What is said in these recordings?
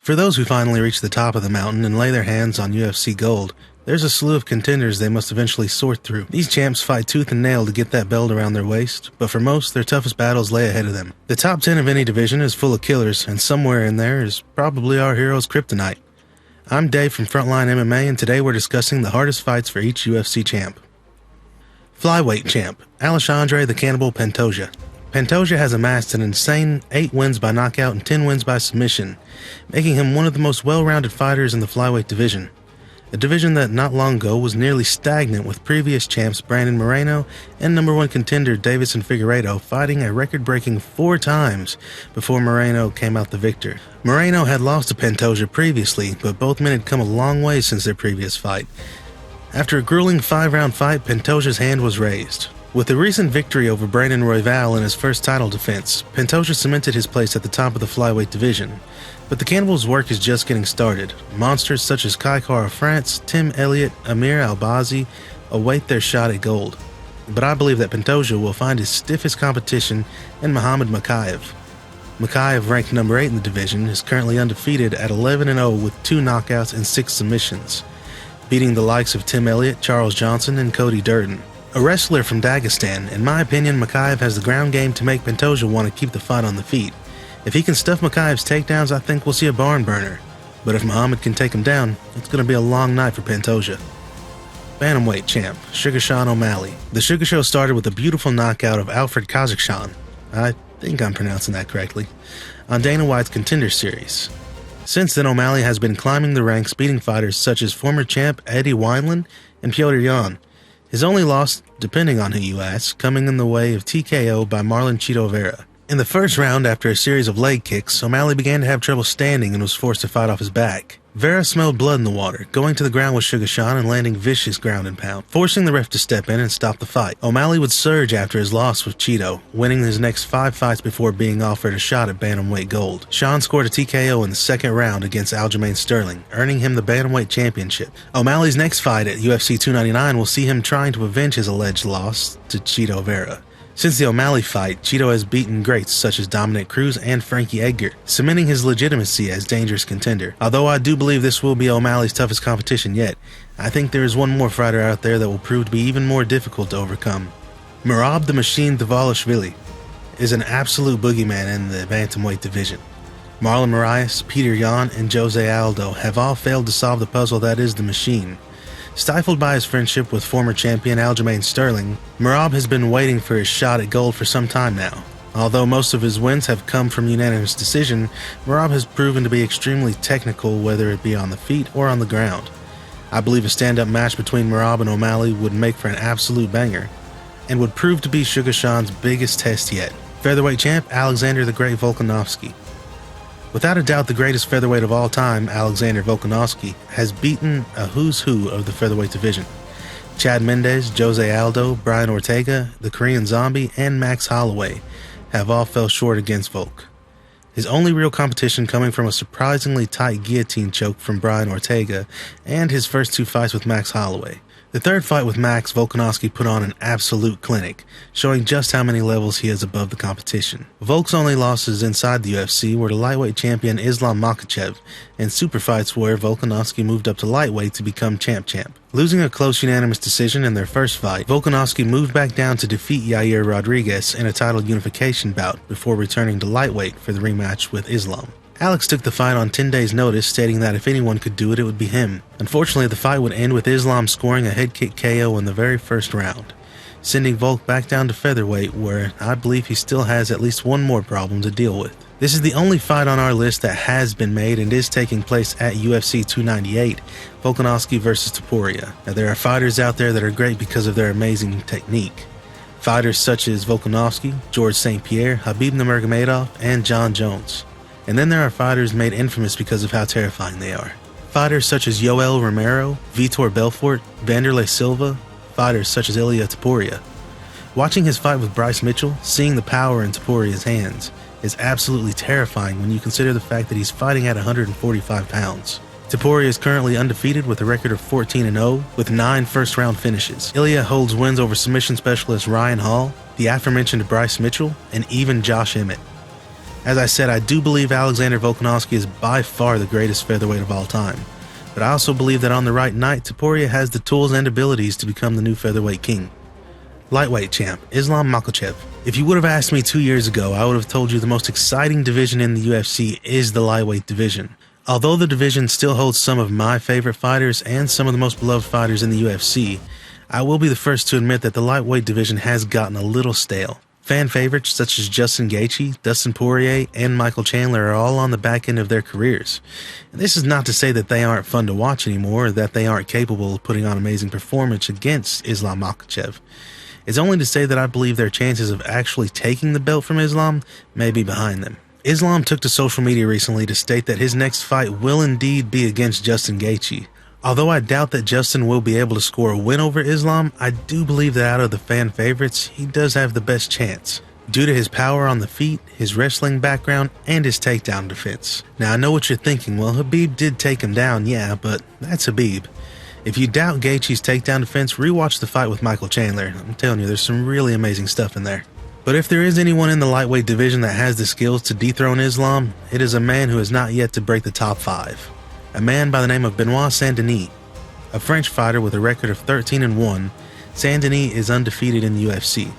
For those who finally reach the top of the mountain and lay their hands on UFC gold, there's a slew of contenders they must eventually sort through. These champs fight tooth and nail to get that belt around their waist, but for most, their toughest battles lay ahead of them. The top 10 of any division is full of killers, and somewhere in there is probably our hero's kryptonite. I'm Dave from Frontline MMA, and today we're discussing the hardest fights for each UFC champ. Flyweight champ, Alexandre the Cannibal Pantoja. Pantoja has amassed an insane 8 wins by knockout and 10 wins by submission, making him one of the most well-rounded fighters in the flyweight division. A division that not long ago was nearly stagnant, with previous champs Brandon Moreno and number 1 contender Deiveson Figueiredo fighting a record-breaking 4 times before Moreno came out the victor. Moreno had lost to Pantoja previously, but both men had come a long way since their previous fight. After a grueling 5-round fight, Pantoja's hand was raised. With a recent victory over Brandon Royval in his first title defense, Pantoja cemented his place at the top of the flyweight division. But the Cannibal's work is just getting started. Monsters such as Kai Kara France, Tim Elliott, Amir Albazi await their shot at gold. But I believe that Pantoja will find his stiffest competition in Muhammad Mokaev. Mokaev, ranked number 8 in the division, is currently undefeated at 11-0 with 2 knockouts and 6 submissions, beating the likes of Tim Elliott, Charles Johnson, and Cody Durden. A wrestler from Dagestan, in my opinion, Mokaev has the ground game to make Pantoja want to keep the fight on the feet. If he can stuff Mokaev's takedowns, I think we'll see a barn burner. But if Muhammad can take him down, it's going to be a long night for Pantoja. Bantamweight champ, Sugar Sean O'Malley. The Sugar Show started with a beautiful knockout of Alfred Kazakhstan, I think I'm pronouncing that correctly, on Dana White's Contender Series. Since then, O'Malley has been climbing the ranks, beating fighters such as former champ Eddie Wineland and Piotr Jan. His only loss, depending on who you ask, coming in the way of TKO by Marlon Chito Vera. In the first round, after a series of leg kicks, O'Malley began to have trouble standing and was forced to fight off his back. Vera smelled blood in the water, going to the ground with Sugar Sean and landing vicious ground and pound, forcing the ref to step in and stop the fight. O'Malley would surge after his loss with Chito, winning his next 5 fights before being offered a shot at bantamweight gold. Sean scored a TKO in the second round against Aljamain Sterling, earning him the bantamweight championship. O'Malley's next fight at UFC 299 will see him trying to avenge his alleged loss to Chito Vera. Since the O'Malley fight, Chito has beaten greats such as Dominic Cruz and Frankie Edgar, cementing his legitimacy as dangerous contender. Although I do believe this will be O'Malley's toughest competition yet, I think there is one more fighter out there that will prove to be even more difficult to overcome. Merab the Machine Dvalishvili is an absolute boogeyman in the bantamweight division. Marlon Moraes, Peter Yan, and Jose Aldo have all failed to solve the puzzle that is the Machine. Stifled by his friendship with former champion Aljamain Sterling, Merab has been waiting for his shot at gold for some time now. Although most of his wins have come from unanimous decision, Merab has proven to be extremely technical, whether it be on the feet or on the ground. I believe a stand-up match between Merab and O'Malley would make for an absolute banger, and would prove to be Sugar Sean's biggest test yet. Featherweight champ Alexander the Great Volkanovski. Without a doubt, the greatest featherweight of all time, Alexander Volkanovski, has beaten a who's who of the featherweight division. Chad Mendes, Jose Aldo, Brian Ortega, the Korean Zombie, and Max Holloway have all fell short against Volk. His only real competition coming from a surprisingly tight guillotine choke from Brian Ortega and his first 2 fights with Max Holloway. The third fight with Max, Volkanovski put on an absolute clinic, showing just how many levels he is above the competition. Volk's only losses inside the UFC were to lightweight champion Islam Makhachev, and super fights where Volkanovski moved up to lightweight to become champ. Losing a close unanimous decision in their first fight, Volkanovski moved back down to defeat Yair Rodriguez in a title unification bout before returning to lightweight for the rematch with Islam. Alex took the fight on 10 days' notice, stating that if anyone could do it, it would be him. Unfortunately, the fight would end with Islam scoring a head kick KO in the very first round, sending Volk back down to featherweight, where I believe he still has at least one more problem to deal with. This is the only fight on our list that has been made and is taking place at UFC 298, Volkanovski vs. Topuria. Now, there are fighters out there that are great because of their amazing technique. Fighters such as Volkanovski, George St. Pierre, Khabib Nurmagomedov, and John Jones. And then there are fighters made infamous because of how terrifying they are. Fighters such as Yoel Romero, Vitor Belfort, Vanderlei Silva, fighters such as Ilia Topuria. Watching his fight with Bryce Mitchell, seeing the power in Topuria's hands, is absolutely terrifying when you consider the fact that he's fighting at 145 pounds. Topuria is currently undefeated with a record of 14-0 with 9 first-round finishes. Ilia holds wins over submission specialist Ryan Hall, the aforementioned Bryce Mitchell, and even Josh Emmett. As I said, I do believe Alexander Volkanovski is by far the greatest featherweight of all time, but I also believe that on the right night, Topuria has the tools and abilities to become the new featherweight king. Lightweight champ, Islam Makhachev. If you would have asked me 2 years ago, I would have told you the most exciting division in the UFC is the lightweight division. Although the division still holds some of my favorite fighters and some of the most beloved fighters in the UFC, I will be the first to admit that the lightweight division has gotten a little stale. Fan favorites such as Justin Gaethje, Dustin Poirier, and Michael Chandler are all on the back end of their careers. And this is not to say that they aren't fun to watch anymore or that they aren't capable of putting on amazing performance against Islam Makhachev. It's only to say that I believe their chances of actually taking the belt from Islam may be behind them. Islam took to social media recently to state that his next fight will indeed be against Justin Gaethje. Although I doubt that Justin will be able to score a win over Islam, I do believe that out of the fan favorites, he does have the best chance, due to his power on the feet, his wrestling background, and his takedown defense. Now I know what you're thinking, well Khabib did take him down, yeah, but that's Khabib. If you doubt Gaethje's takedown defense, rewatch the fight with Michael Chandler. I'm telling you, there's some really amazing stuff in there. But if there is anyone in the lightweight division that has the skills to dethrone Islam, it is a man who has not yet to break the top 5. A man by the name of Benoit Saint-Denis. A French fighter with a record of 13-1, Saint-Denis is undefeated in the UFC.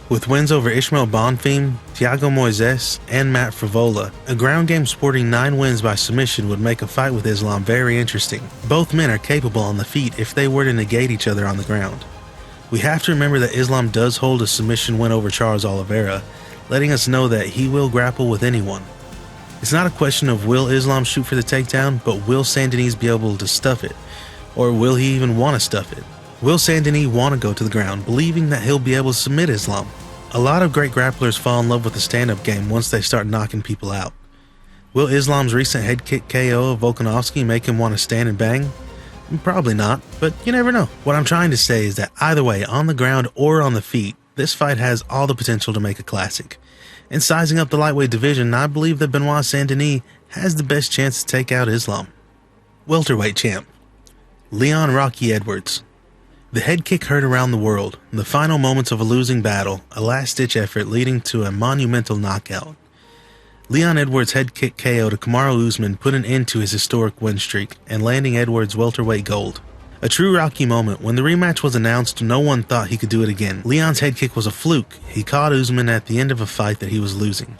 With wins over Ishmael Bonfim, Thiago Moises, and Matt Frivola, a ground game sporting 9 wins by submission would make a fight with Islam very interesting. Both men are capable on the feet if they were to negate each other on the ground. We have to remember that Islam does hold a submission win over Charles Oliveira, letting us know that he will grapple with anyone. It's not a question of will Islam shoot for the takedown, but will Saint-Denis be able to stuff it? Or will he even want to stuff it? Will Saint-Denis want to go to the ground, believing that he'll be able to submit Islam? A lot of great grapplers fall in love with the stand-up game once they start knocking people out. Will Islam's recent head kick KO of Volkanovski make him want to stand and bang? Probably not, but you never know. What I'm trying to say is that either way, on the ground or on the feet, this fight has all the potential to make a classic. And sizing up the lightweight division, I believe that Benoit Saint-Denis has the best chance to take out Islam. Welterweight champ, Leon Rocky Edwards. The head kick heard around the world, the final moments of a losing battle, a last-ditch effort leading to a monumental knockout. Leon Edwards' head kick KO to Kamaru Usman put an end to his historic win streak and landing Edwards welterweight gold. A true Rocky moment. When the rematch was announced, no one thought he could do it again. Leon's head kick was a fluke. He caught Usman at the end of a fight that he was losing.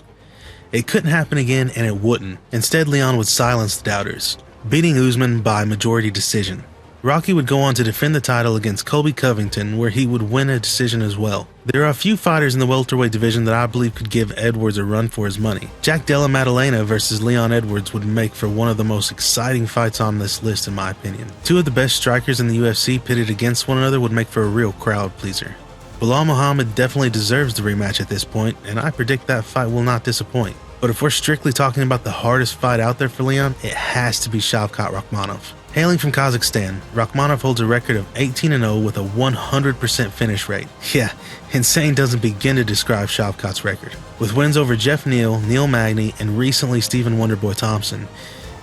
It couldn't happen again, and it wouldn't. Instead, Leon would silence the doubters, beating Usman by majority decision. Rocky would go on to defend the title against Colby Covington, where he would win a decision as well. There are a few fighters in the welterweight division that I believe could give Edwards a run for his money. Jack Della Maddalena versus Leon Edwards would make for one of the most exciting fights on this list in my opinion. 2 of the best strikers in the UFC pitted against one another would make for a real crowd pleaser. Bilal Muhammad definitely deserves the rematch at this point, and I predict that fight will not disappoint. But if we're strictly talking about the hardest fight out there for Leon, it has to be Shavkat Rakhmonov. Hailing from Kazakhstan, Rakhmonov holds a record of 18-0 with a 100% finish rate. Yeah, insane doesn't begin to describe Shavkat's record. With wins over Jeff Neal, Neil Magny, and recently Stephen Wonderboy Thompson,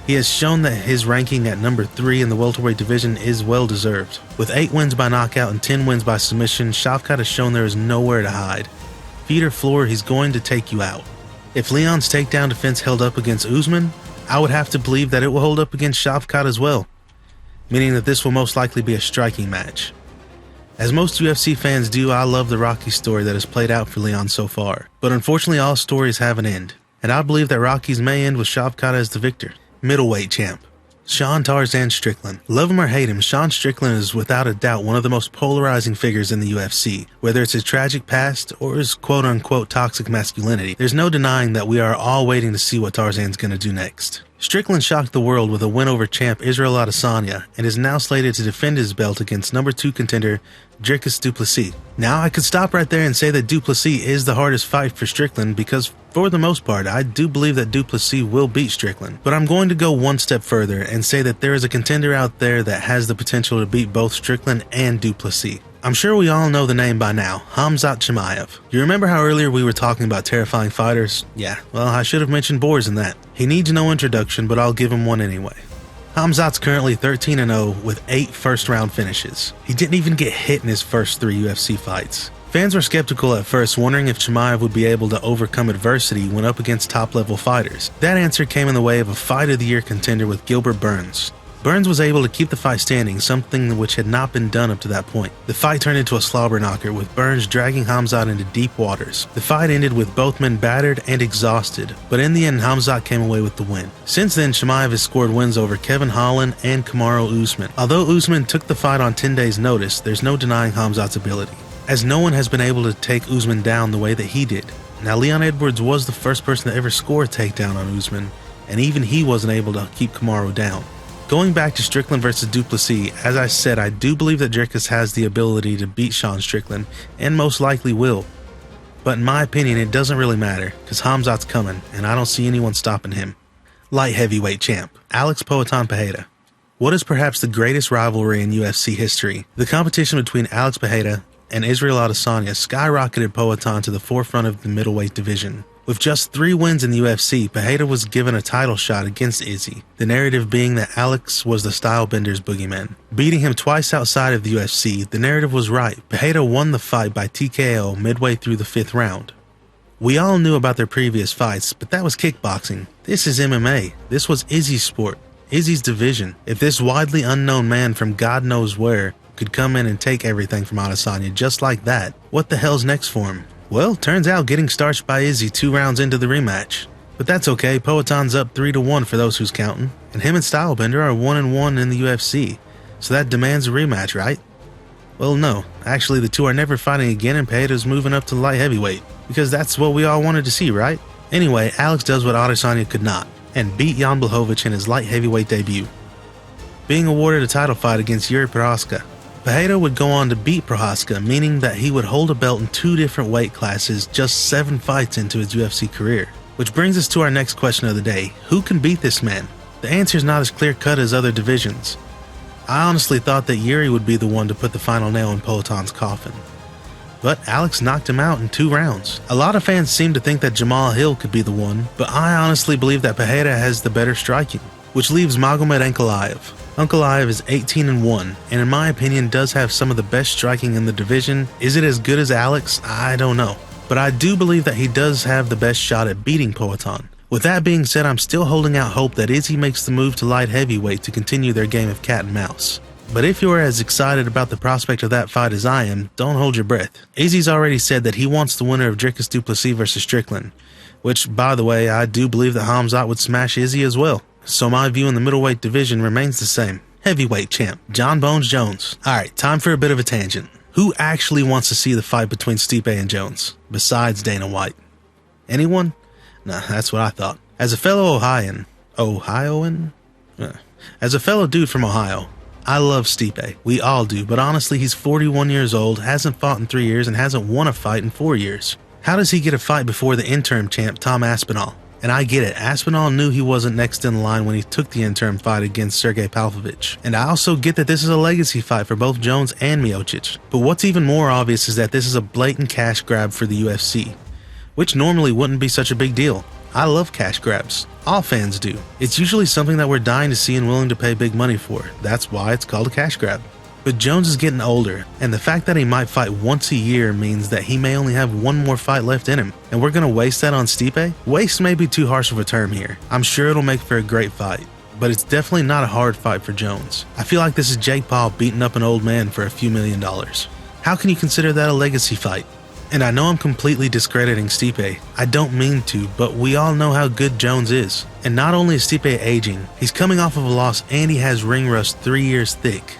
he has shown that his ranking at number 3 in the welterweight division is well deserved. With 8 wins by knockout and 10 wins by submission, Shavkat has shown there is nowhere to hide. Feet or floor, he's going to take you out. If Leon's takedown defense held up against Usman, I would have to believe that it will hold up against Shavkat as well, meaning that this will most likely be a striking match. As most UFC fans do, I love the Rocky story that has played out for Leon so far, but unfortunately all stories have an end, and I believe that Rocky's may end with Shavkat as the victor. Middleweight champ, Sean Tarzan Strickland. Love him or hate him, Sean Strickland is without a doubt one of the most polarizing figures in the UFC. Whether it's his tragic past or his quote-unquote toxic masculinity, there's no denying that we are all waiting to see what Tarzan's gonna do next. Strickland shocked the world with a win over champ Israel Adesanya and is now slated to defend his belt against number 2 contender Dricus du Plessis. Now I could stop right there and say that du Plessis is the hardest fight for Strickland because for the most part I do believe that du Plessis will beat Strickland. But I'm going to go one step further and say that there is a contender out there that has the potential to beat both Strickland and du Plessis. I'm sure we all know the name by now, Khamzat Chimaev. You remember how earlier we were talking about terrifying fighters? Yeah, well I should have mentioned Boers in that. He needs no introduction, but I'll give him one anyway. Khamzat's currently 13-0 with 8 first-round finishes. He didn't even get hit in his first 3 UFC fights. Fans were skeptical at first, wondering if Chimaev would be able to overcome adversity when up against top-level fighters. That answer came in the way of a Fight of the Year contender with Gilbert Burns. Burns was able to keep the fight standing, something which had not been done up to that point. The fight turned into a slobber knocker, with Burns dragging Khamzat into deep waters. The fight ended with both men battered and exhausted, but in the end Khamzat came away with the win. Since then, Chimaev has scored wins over Kevin Holland and Kamaru Usman. Although Usman took the fight on 10 days' notice, there's no denying Khamzat's ability, as no one has been able to take Usman down the way that he did. Now, Leon Edwards was the first person to ever score a takedown on Usman, and even he wasn't able to keep Kamaru down. Going back to Strickland versus Duplessis, as I said, I do believe that Dricus has the ability to beat Sean Strickland, and most likely will. But in my opinion, it doesn't really matter, because Khamzat's coming, and I don't see anyone stopping him. Light heavyweight champ, Alex Poatan Pereira. What is perhaps the greatest rivalry in UFC history? The competition between Alex Pereira and Israel Adesanya skyrocketed Poatan to the forefront of the middleweight division. With just 3 wins in the UFC, Pereira was given a title shot against Izzy, the narrative being that Alex was the Stylebender's boogeyman. Beating him twice outside of the UFC, the narrative was right. Pereira won the fight by TKO midway through the 5th round. We all knew about their previous fights, but that was kickboxing. This is MMA. This was Izzy's sport, Izzy's division. If this widely unknown man from God knows where could come in and take everything from Adesanya just like that, what the hell's next for him? Well, turns out getting starched by Izzy 2 rounds into the rematch. But that's okay, Poatan's up 3-1 for those who's counting, and him and Stylebender are 1-1 in the UFC, so that demands a rematch, right? Well, no, actually the two are never fighting again, and Pereira's moving up to light heavyweight, because that's what we all wanted to see, right? Anyway, Alex does what Adesanya could not, and beat Jan Blachowicz in his light heavyweight debut, being awarded a title fight against Yuri Prochazka. Pereira would go on to beat Prochazka, meaning that he would hold a belt in 2 different weight classes just 7 fights into his UFC career. Which brings us to our next question of the day. Who can beat this man? The answer is not as clear-cut as other divisions. I honestly thought that Yuri would be the one to put the final nail in Poatan's coffin. But Alex knocked him out in 2 rounds. A lot of fans seem to think that Jamal Hill could be the one, but I honestly believe that Pereira has the better striking, which leaves Magomed Ankalaev. Ankalaev is 18-1, and in my opinion does have some of the best striking in the division. Is it as good as Alex? I don't know. But I do believe that he does have the best shot at beating Poatan. With that being said, I'm still holding out hope that Izzy makes the move to light heavyweight to continue their game of cat and mouse. But if you're as excited about the prospect of that fight as I am, don't hold your breath. Izzy's already said that he wants the winner of Dricus du Plessis versus Strickland, which, by the way, I do believe that Khamzat would smash Izzy as well. So my view in the middleweight division remains the same. Heavyweight champ, John Bones Jones. Alright, time for a bit of a tangent. Who actually wants to see the fight between Stipe and Jones, besides Dana White? Anyone? Nah, that's what I thought. As a fellow Ohioan? As a fellow dude from Ohio, I love Stipe. We all do, but honestly, he's 41 years old, hasn't fought in 3 years, and hasn't won a fight in 4 years. How does he get a fight before the interim champ, Tom Aspinall? And I get it, Aspinall knew he wasn't next in line when he took the interim fight against Sergey Pavlovich. And I also get that this is a legacy fight for both Jones and Miocic. But what's even more obvious is that this is a blatant cash grab for the UFC, which normally wouldn't be such a big deal. I love cash grabs. All fans do. It's usually something that we're dying to see and willing to pay big money for. That's why it's called a cash grab. But Jones is getting older, and the fact that he might fight once a year means that he may only have 1 more fight left in him. And we're gonna waste that on Stipe? Waste may be too harsh of a term here. I'm sure it'll make for a great fight, but it's definitely not a hard fight for Jones. I feel like this is Jake Paul beating up an old man for a few $1 million. How can you consider that a legacy fight? And I know I'm completely discrediting Stipe. I don't mean to, but we all know how good Jones is. And not only is Stipe aging, he's coming off of a loss and he has ring rust 3 years thick.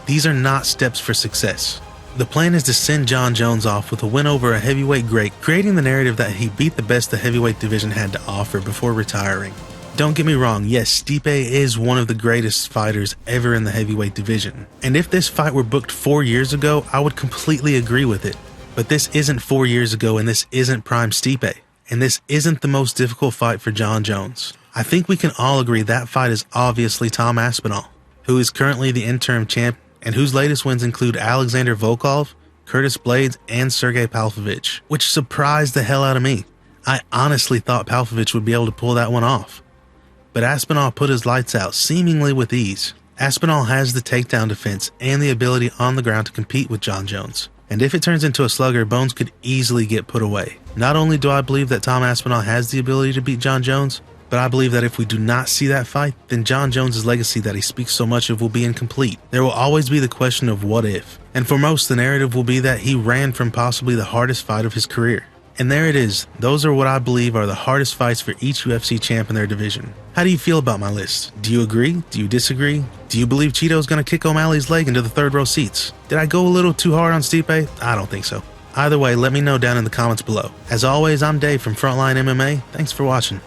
These are not steps for success. The plan is to send John Jones off with a win over a heavyweight great, creating the narrative that he beat the best the heavyweight division had to offer before retiring. Don't get me wrong, yes, Stipe is one of the greatest fighters ever in the heavyweight division. And if this fight were booked 4 years ago, I would completely agree with it. But this isn't 4 years ago, and this isn't prime Stipe. And this isn't the most difficult fight for John Jones. I think we can all agree that fight is obviously Tom Aspinall, who is currently the interim champ and whose latest wins include Alexander Volkov, Curtis Blades, and Sergey Pavlovich, which surprised the hell out of me. I honestly thought Pavlovich would be able to pull that one off. but Aspinall put his lights out seemingly with ease. Aspinall has the takedown defense and the ability on the ground to compete with Jon Jones. And if it turns into a slugger, Bones could easily get put away. Not only do I believe that Tom Aspinall has the ability to beat Jon Jones, but I believe that if we do not see that fight, then Jon Jones' legacy that he speaks so much of will be incomplete. There will always be the question of what if. And for most, the narrative will be that he ran from possibly the hardest fight of his career. And there it is. Those are what I believe are the hardest fights for each UFC champ in their division. How do you feel about my list? Do you agree? Do you disagree? Do you believe Cheeto's gonna kick O'Malley's leg into the third row seats? Did I go a little too hard on Stipe? I don't think so. Either way, let me know down in the comments below. As always, I'm Dave from Frontline MMA. Thanks for watching.